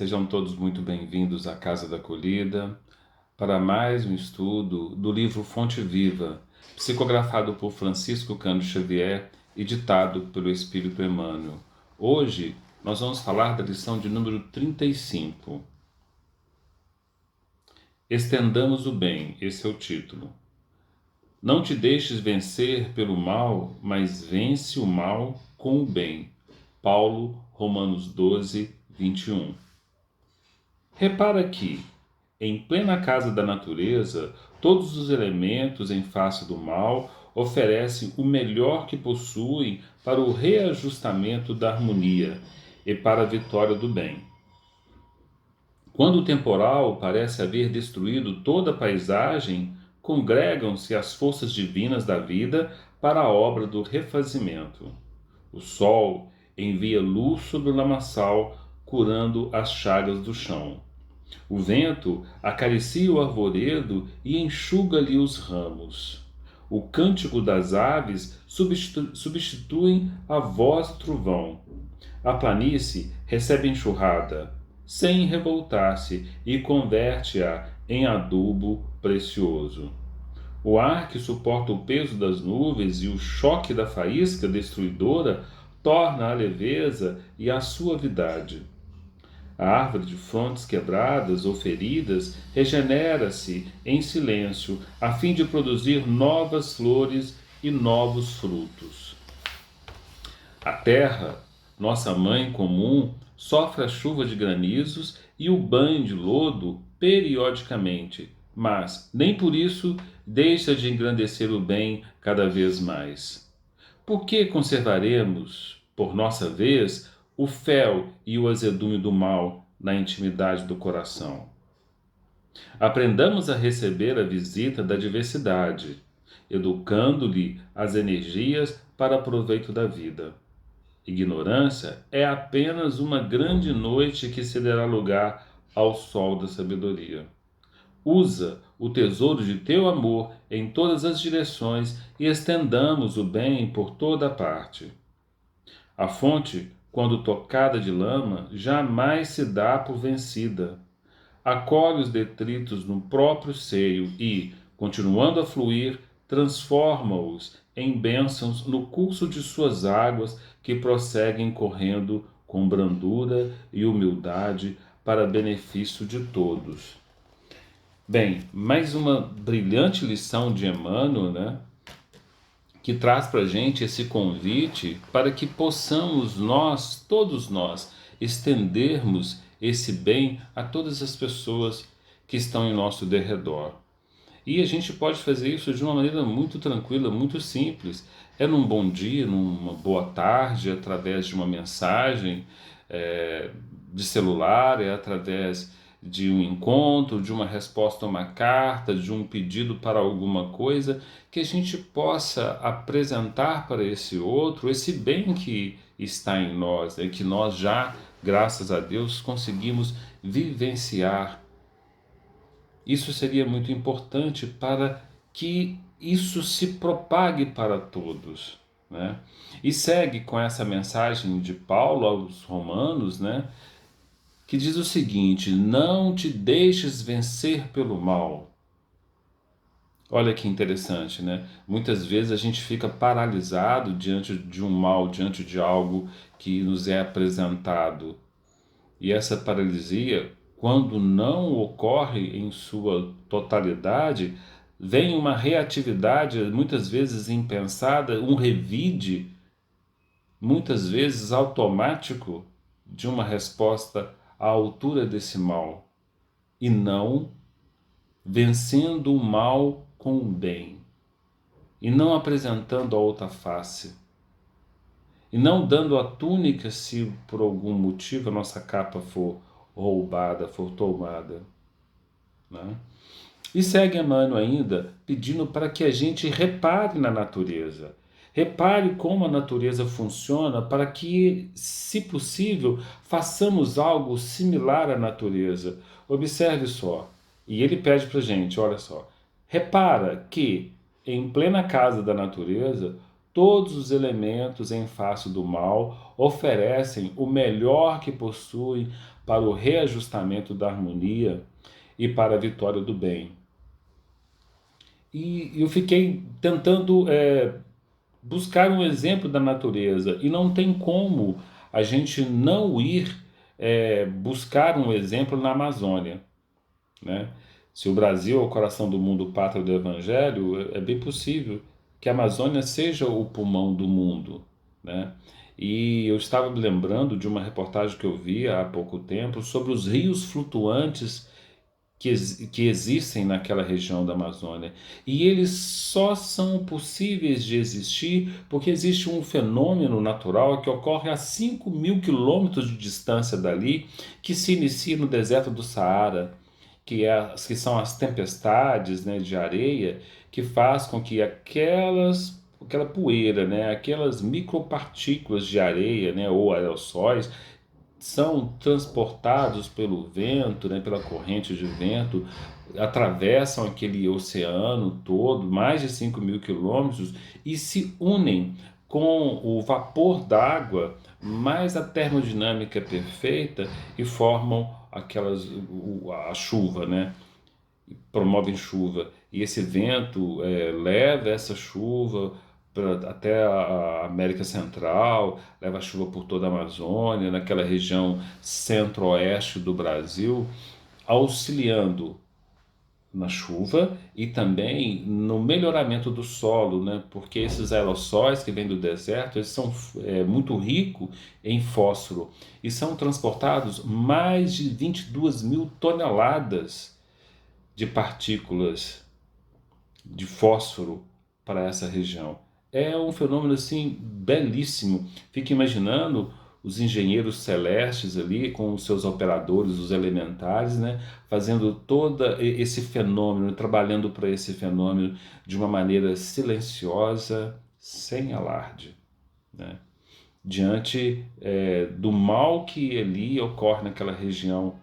Sejam todos muito bem-vindos à Casa da Acolhida para mais um estudo do livro Fonte Viva, psicografado por Francisco Cândido Xavier e ditado pelo Espírito Emmanuel. Hoje nós vamos falar da lição de número 35. Estendamos o bem, esse é o título. Não te deixes vencer pelo mal, mas vence o mal com o bem. Paulo, Romanos 12, 21. Repara que, em plena casa da natureza, todos os elementos em face do mal oferecem o melhor que possuem para o reajustamento da harmonia e para a vitória do bem. Quando o temporal parece haver destruído toda a paisagem, congregam-se as forças divinas da vida para a obra do refazimento. O sol envia luz sobre o lamaçal, curando as chagas do chão. O vento acaricia o arvoredo e enxuga-lhe os ramos. O cântico das aves substitui a voz do trovão. A planície recebe enxurrada, sem revoltar-se, e converte-a em adubo precioso. O ar que suporta o peso das nuvens e o choque da faísca destruidora torna a leveza e a suavidade. A árvore de frondes quebradas ou feridas regenera-se em silêncio, a fim de produzir novas flores e novos frutos. A terra, nossa mãe comum, sofre a chuva de granizos e o banho de lodo periodicamente, mas nem por isso deixa de engrandecer o bem cada vez mais. Por que conservaremos, por nossa vez, o fel e o azedume do mal na intimidade do coração? Aprendamos a receber a visita da diversidade, educando-lhe as energias para proveito da vida. Ignorância é apenas uma grande noite que se dará lugar ao sol da sabedoria. Usa o tesouro de teu amor em todas as direções e estendamos o bem por toda a parte. A fonte, quando tocada de lama, jamais se dá por vencida. Acolhe os detritos no próprio seio e, continuando a fluir, transforma-os em bênçãos no curso de suas águas que prosseguem correndo com brandura e humildade para benefício de todos. Bem, mais uma brilhante lição de Emmanuel, né? Que traz para a gente esse convite para que possamos nós, todos nós, estendermos esse bem a todas as pessoas que estão em nosso derredor. E a gente pode fazer isso de uma maneira muito tranquila, muito simples. É num bom dia, numa boa tarde, através de uma mensagem de celular, é através de um encontro, de uma resposta a uma carta, de um pedido para alguma coisa, que a gente possa apresentar para esse outro esse bem que está em nós, que nós já, graças a Deus, conseguimos vivenciar. Isso seria muito importante para que isso se propague para todos, né? E segue com essa mensagem de Paulo aos Romanos, né? Que diz o seguinte: não te deixes vencer pelo mal. Olha que interessante, né? Muitas vezes a gente fica paralisado diante de um mal, diante de algo que nos é apresentado. E essa paralisia, quando não ocorre em sua totalidade, vem uma reatividade, muitas vezes impensada, um revide, muitas vezes automático, de uma resposta à altura desse mal, e não vencendo o mal com o bem, e não apresentando a outra face, e não dando a túnica se por algum motivo a nossa capa for roubada, for tomada, né? E segue Emmanuel ainda pedindo para que a gente repare na natureza. Repare como a natureza funciona para que, se possível, façamos algo similar à natureza. Observe só. E ele pede para a gente, olha só. Repara que, em plena casa da natureza, todos os elementos em face do mal oferecem o melhor que possuem para o reajustamento da harmonia e para a vitória do bem. E eu fiquei tentando buscar um exemplo da natureza, e não tem como a gente não ir buscar um exemplo na Amazônia, né? Se o Brasil é o coração do mundo, pátria do Evangelho, é bem possível que a Amazônia seja o pulmão do mundo, né? E eu estava me lembrando de uma reportagem que eu vi há pouco tempo sobre os rios flutuantes que existem naquela região da Amazônia. E eles só são possíveis de existir porque existe um fenômeno natural que ocorre a 5.000 quilômetros de distância dali, que se inicia no deserto do Saara, que são as tempestades, né, de areia, que faz com que aquela poeira, né, aquelas micropartículas de areia, né, ou aerossóis, são transportados pelo vento, né, pela corrente de vento, atravessam aquele oceano todo, mais de 5.000 quilômetros, e se unem com o vapor d'água, mais a termodinâmica perfeita, e formam a chuva, né? Promovem chuva. E esse vento leva essa chuva até a América Central, leva a chuva por toda a Amazônia, naquela região centro-oeste do Brasil, auxiliando na chuva e também no melhoramento do solo, né? Porque esses aerossóis que vêm do deserto, eles são muito ricos em fósforo e são transportados mais de 22.000 toneladas de partículas de fósforo para essa região. É um fenômeno assim belíssimo. Fique imaginando os engenheiros celestes ali com os seus operadores, os elementares, né, fazendo todo esse fenômeno, trabalhando para esse fenômeno de uma maneira silenciosa, sem alarde, né, diante do mal que ali ocorre naquela região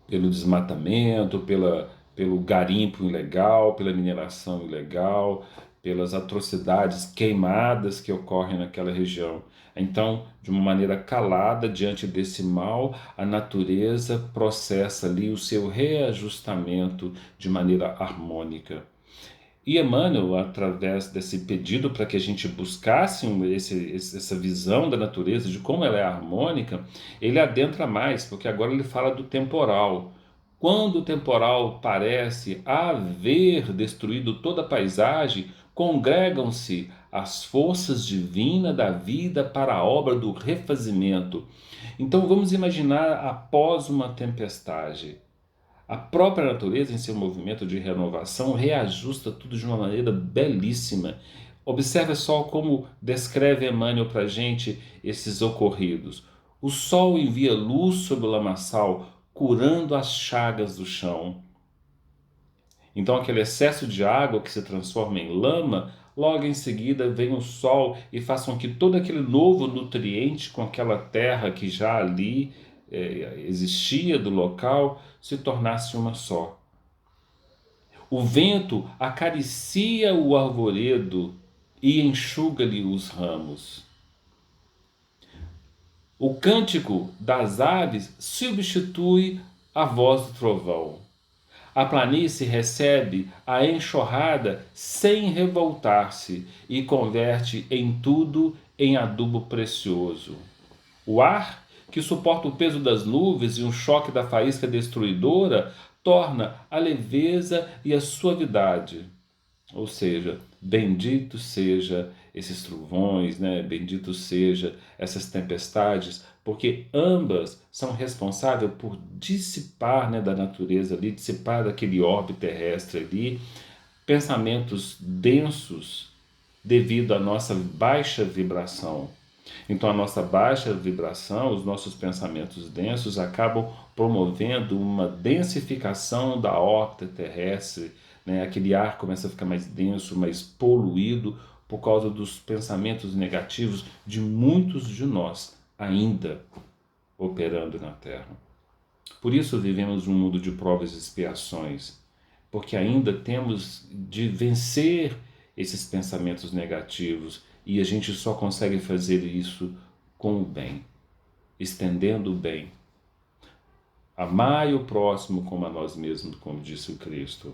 pelo desmatamento, pelo garimpo ilegal, pela mineração ilegal, pelas atrocidades queimadas que ocorrem naquela região. Então, de uma maneira calada, diante desse mal, a natureza processa ali o seu reajustamento de maneira harmônica. E Emmanuel, através desse pedido para que a gente buscasse essa visão da natureza, de como ela é harmônica, ele adentra mais, porque agora ele fala do temporal. Quando o temporal parece haver destruído toda a paisagem, congregam-se as forças divinas da vida para a obra do refazimento. Então vamos imaginar após uma tempestade. A própria natureza, em seu movimento de renovação, reajusta tudo de uma maneira belíssima. Observe só como descreve Emmanuel para a gente esses ocorridos. O sol envia luz sobre o lamaçal, curando as chagas do chão. Então, aquele excesso de água que se transforma em lama, logo em seguida vem o sol e faz com que todo aquele novo nutriente com aquela terra que já ali existia do local se tornasse uma só. O vento acaricia o arvoredo e enxuga-lhe os ramos. O cântico das aves substitui a voz do trovão. A planície recebe a enxurrada sem revoltar-se e converte em tudo em adubo precioso. O ar, que suporta o peso das nuvens e um choque da faísca destruidora, torna a leveza e a suavidade. Ou seja, bendito seja esses trovões, né? Bendito seja essas tempestades, porque ambas são responsáveis por dissipar, né, da natureza ali, dissipar daquele orbe terrestre ali, pensamentos densos devido à nossa baixa vibração. Então, a nossa baixa vibração, os nossos pensamentos densos acabam promovendo uma densificação da órbita terrestre, né? Aquele ar começa a ficar mais denso, mais poluído por causa dos pensamentos negativos de muitos de nós ainda operando na Terra. Por isso vivemos um mundo de provas e expiações, porque ainda temos de vencer esses pensamentos negativos, e a gente só consegue fazer isso com o bem, estendendo o bem, Amai o próximo como a nós mesmos, como disse o Cristo.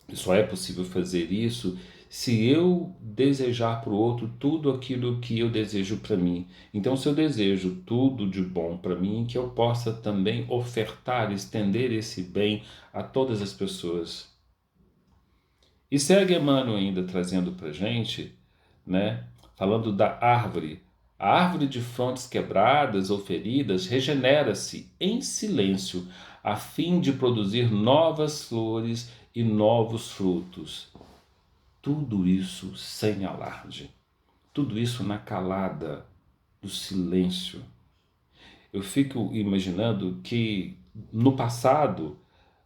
E só é possível fazer isso se eu desejar para o outro tudo aquilo que eu desejo para mim. Então, se eu desejo tudo de bom para mim, que eu possa também ofertar, estender esse bem a todas as pessoas. E segue Emmanuel ainda trazendo para a gente, né, falando da árvore. A árvore de frondes quebradas ou feridas regenera-se em silêncio, a fim de produzir novas flores e novos frutos. Tudo isso sem alarde. Tudo isso na calada do silêncio. Eu fico imaginando que no passado,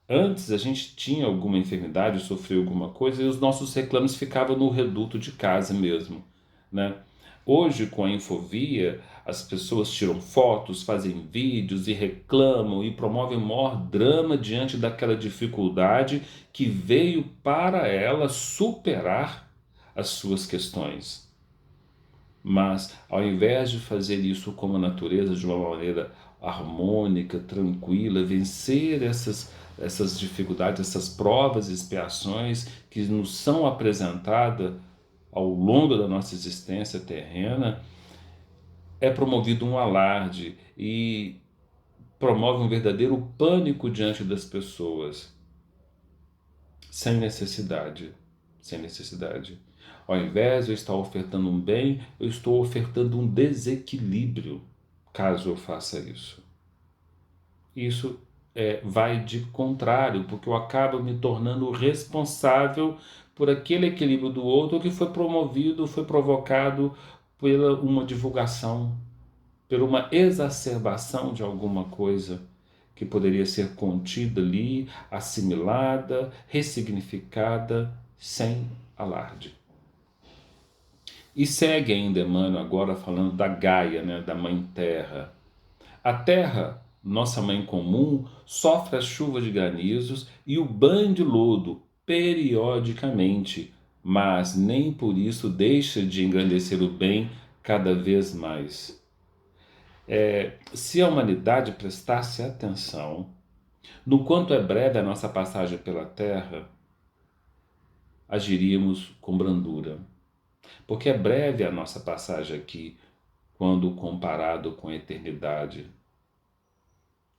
antes a gente tinha alguma enfermidade, sofreu alguma coisa e os nossos reclames ficavam no reduto de casa mesmo, né? Hoje, com a infovia, as pessoas tiram fotos, fazem vídeos e reclamam e promovem o maior drama diante daquela dificuldade que veio para ela superar as suas questões. Mas, ao invés de fazer isso como a natureza, de uma maneira harmônica, tranquila, vencer essas dificuldades, essas provas e expiações que nos são apresentadas ao longo da nossa existência terrena, é promovido um alarde e promove um verdadeiro pânico diante das pessoas, sem necessidade, sem necessidade. Ao invés de eu estar ofertando um bem, eu estou ofertando um desequilíbrio, caso eu faça isso. Isso vai de contrário, porque eu acabo me tornando responsável por aquele equilíbrio do outro que foi promovido, foi provocado pela uma divulgação, por uma exacerbação de alguma coisa que poderia ser contida ali, assimilada, ressignificada, sem alarde. E segue ainda Emmanuel agora falando da Gaia, né, da Mãe Terra. A Terra, nossa mãe comum, sofre a chuva de granizos e o banho de lodo periodicamente, mas nem por isso deixa de engrandecer o bem cada vez mais. Se a humanidade prestasse atenção no quanto é breve a nossa passagem pela Terra, agiríamos com brandura. Porque é breve a nossa passagem aqui, quando comparado com a eternidade.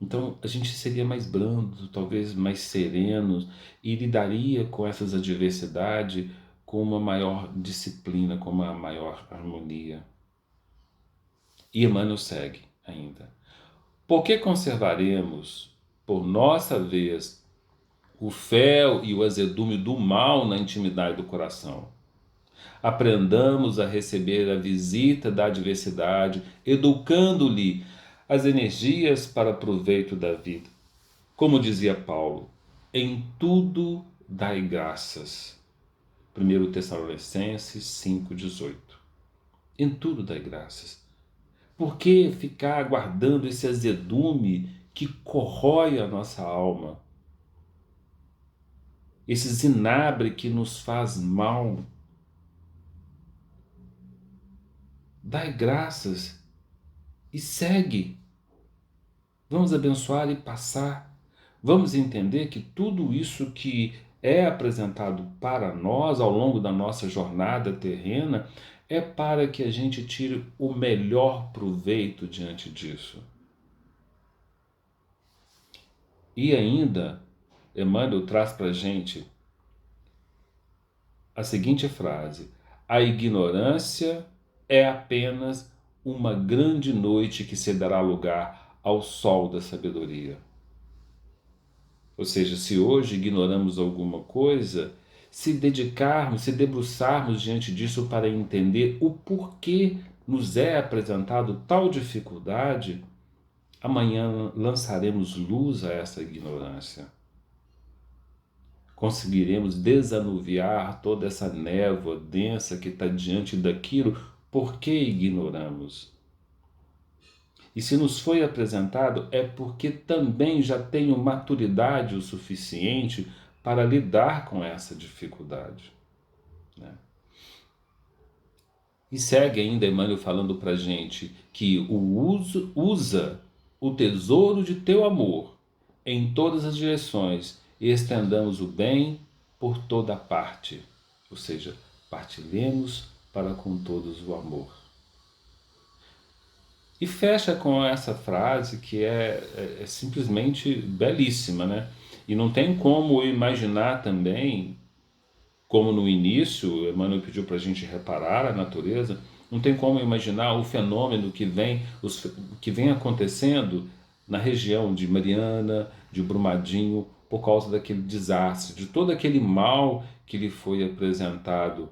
Então a gente seria mais brando, talvez mais serenos, e lidaria com essas adversidades com uma maior disciplina, com uma maior harmonia. E Emmanuel segue ainda. Por que conservaremos, por nossa vez, o fel e o azedume do mal na intimidade do coração? Aprendamos a receber a visita da adversidade, educando-lhe as energias para proveito da vida. Como dizia Paulo, em tudo dai graças. 1 Tessalonicenses 5,18. Em tudo dai graças. Por que ficar aguardando esse azedume que corrói a nossa alma? Esse zinabre que nos faz mal? Dai graças e segue. Vamos abençoar e passar. Vamos entender que tudo isso que é apresentado para nós ao longo da nossa jornada terrena é para que a gente tire o melhor proveito diante disso. E ainda, Emmanuel traz para a gente a seguinte frase: a ignorância é apenas uma grande noite que se dará lugar ao sol da sabedoria. Ou seja, se hoje ignoramos alguma coisa, se dedicarmos, se debruçarmos diante disso para entender o porquê nos é apresentado tal dificuldade, amanhã lançaremos luz a essa ignorância. Conseguiremos desanuviar toda essa névoa densa que está diante daquilo porque ignoramos. E se nos foi apresentado é porque também já tenho maturidade o suficiente para lidar com essa dificuldade, né? E segue ainda Emmanuel falando para a gente que o usa o tesouro de teu amor em todas as direções e estendamos o bem por toda parte. Ou seja, partilhemos para com todos o amor. E fecha com essa frase que é simplesmente belíssima, né? E não tem como imaginar também, como no início, Emmanuel pediu para a gente reparar a natureza, não tem como imaginar o fenômeno que vem acontecendo na região de Mariana, de Brumadinho, por causa daquele desastre, de todo aquele mal que lhe foi apresentado.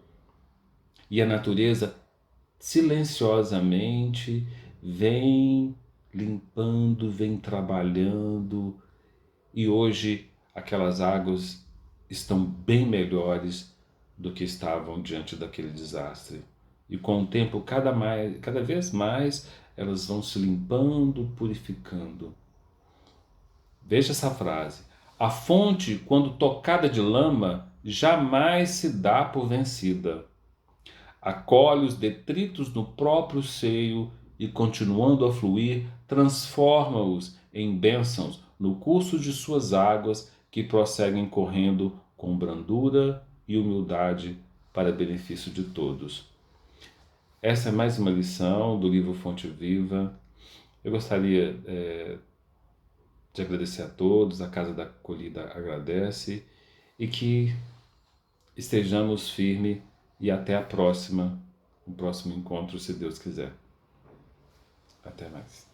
E a natureza silenciosamente vem limpando, vem trabalhando, e hoje aquelas águas estão bem melhores do que estavam diante daquele desastre. E com o tempo, cada vez mais, elas vão se limpando, purificando. Veja essa frase. A fonte, quando tocada de lama, jamais se dá por vencida. Acolhe os detritos no próprio seio e, continuando a fluir, transforma-os em bênçãos no curso de suas águas que prosseguem correndo com brandura e humildade para benefício de todos. Essa é mais uma lição do livro Fonte Viva. Eu gostaria de agradecer a todos, a Casa da Acolhida agradece, e que estejamos firmes e até a próxima, o próximo encontro, se Deus quiser. Até mais.